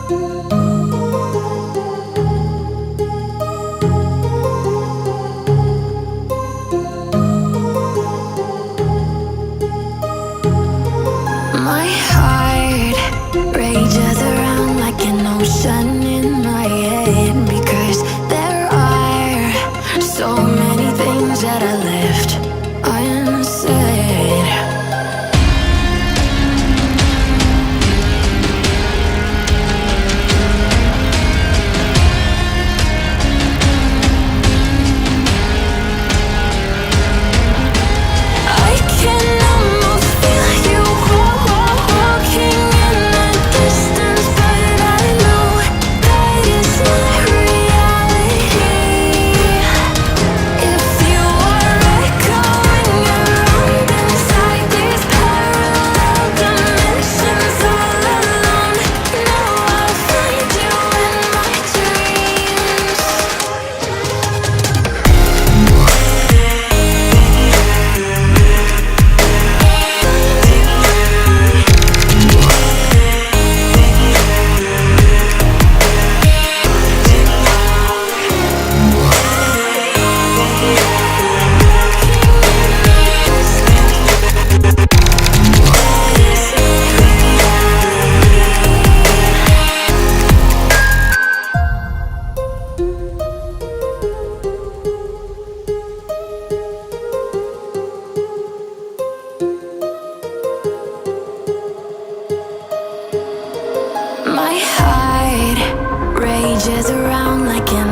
My heart rages around like an ocean in my head, because there are so many things that I left unsaid. I can almost feel you walking in the distance, but I know that it's not reality. If you are echoing around inside these parallel dimensions all alone, know I'll find you in my dreams. My heart rages around like an